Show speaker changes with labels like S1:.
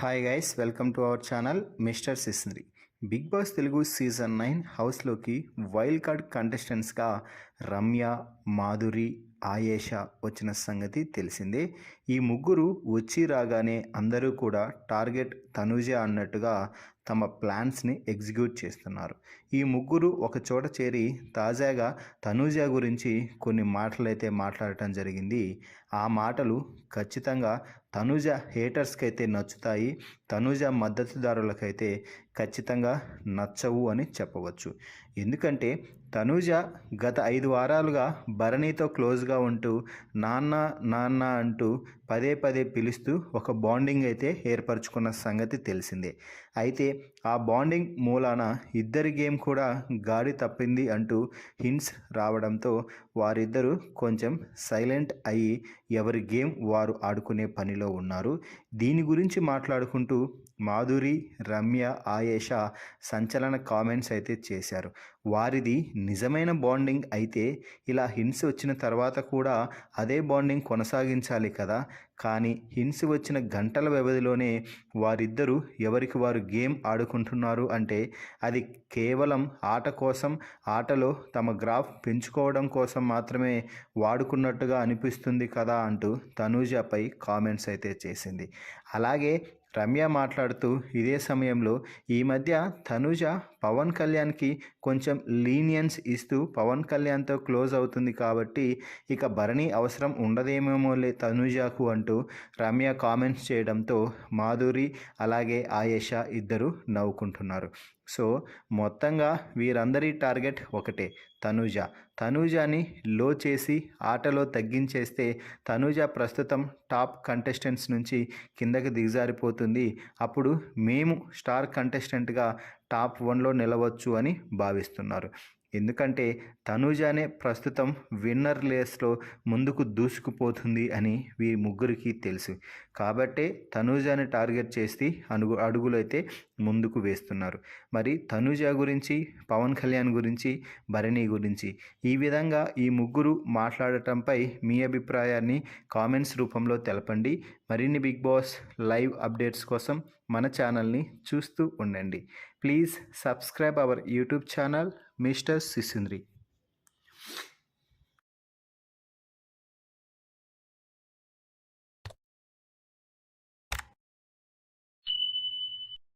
S1: Hi guys, welcome to our channel mister Sisindri. Bigg Boss Telugu season 9 హౌస్లోకి wild card కంటెస్టెంట్స్గా రమ్య, మాధురి, ఆయేషా వచ్చిన సంగతి తెలిసిందే. ఈ ముగ్గురు వచ్చి రాగానే అందరూ కూడా టార్గెట్ తనూజ అన్నట్టుగా తమ ప్లాన్స్ని ఎగ్జిక్యూట్ చేస్తున్నారు. ఈ ముగ్గురు ఒక చోట చేరి తాజాగా తనూజ గురించి కొన్ని మాటలైతే మాట్లాడటం జరిగింది. ఆ మాటలు ఖచ్చితంగా తనూజ హేటర్స్కి అయితే నచ్చుతాయి, తనూజ మద్దతుదారులకైతే ఖచ్చితంగా నచ్చవు అని చెప్పవచ్చు. ఎందుకంటే తనూజ గత 5 వారాలుగా భరణితో క్లోజ్గా ఉంటూ నాన్న నాన్న అంటూ పదే పదే పిలుస్తూ ఒక బాండింగ్ అయితే ఏర్పరచుకున్న సంగతి తెలిసిందే. అయితే ఆ బాండింగ్ మూలాన ఇద్దరి గేమ్ కూడా గాడి తప్పింది అంటూ హింట్స్ రావడంతో వారిద్దరూ కొంచెం సైలెంట్ అయ్యి ఎవరి గేమ్ వారు ఆడుకునే పనిలో ఉన్నారు. దీని గురించి మాట్లాడుకుంటూ మాధురి, రమ్య, ఆయేషా సంచలన కామెంట్స్ అయితే చేశారు. వారిది నిజమైన బాండింగ్ అయితే ఇలా హింట్స్ వచ్చిన తర్వాత కూడా అదే బాండింగ్ కొనసాగించాలి కదా. కానీ హింట్స్ వచ్చిన గంటల వ్యవధిలోనే వారిద్దరూ ఎవరికి వారు గేమ్ ఆడుకుంటున్నారు అంటే అది కేవలం ఆట కోసం, ఆటలో తమ గ్రాఫ్ పెంచుకోవడం కోసం మాత్రమే వాడుకున్నట్టుగా అనిపిస్తుంది కదా అంటూ తనూజపై కామెంట్స్ అయితే చేసింది. అలాగే రమ్య మాట్లాడుతూ ఇదే సమయంలో ఈ మధ్య తనూజ పవన్ కళ్యాణ్కి కొంచెం లీనియన్స్ ఇస్తూ పవన్ కళ్యాణ్తో క్లోజ్ అవుతుంది కాబట్టి ఇక భరణి అవసరం ఉండదేమోలే తనూజకు అంటూ రమ్య కామెంట్స్ చేయడంతో మాధురి అలాగే ఆయేషా ఇద్దరు నవ్వుకుంటున్నారు. సో మొత్తంగా వీరందరి టార్గెట్ ఒకటే, తనూజని లో చేసి ఆటలో తగ్గించేస్తే తనూజ ప్రస్తుతం టాప్ కంటెస్టెంట్స్ నుంచి కిందకి దిగజారిపోతుంది. అప్పుడు మేము స్టార్ కంటెస్టెంట్గా టాప్ 1లో నిలవచ్చు అని భావిస్తున్నారు. ఎందుకంటే తనూజనే ప్రస్తుతం విన్నర్ రేస్లో ముందుకు దూసుకుపోతుంది అని వీరి ముగ్గురికి తెలుసు. కాబట్టే తనూజని టార్గెట్ చేసి అడుగులైతే ముందుకు వేస్తున్నారు. మరి తనూజ గురించి, పవన్ కళ్యాణ్ గురించి, భరణి గురించి ఈ విధంగా ఈ ముగ్గురు మాట్లాడటంపై మీ అభిప్రాయాన్ని కామెంట్స్ రూపంలో తెలపండి. మరిన్ని బిగ్ బాస్ లైవ్ అప్డేట్స్ కోసం మన ఛానల్ని చూస్తూ ఉండండి. Please subscribe our YouTube channel mister సిసింద్రి.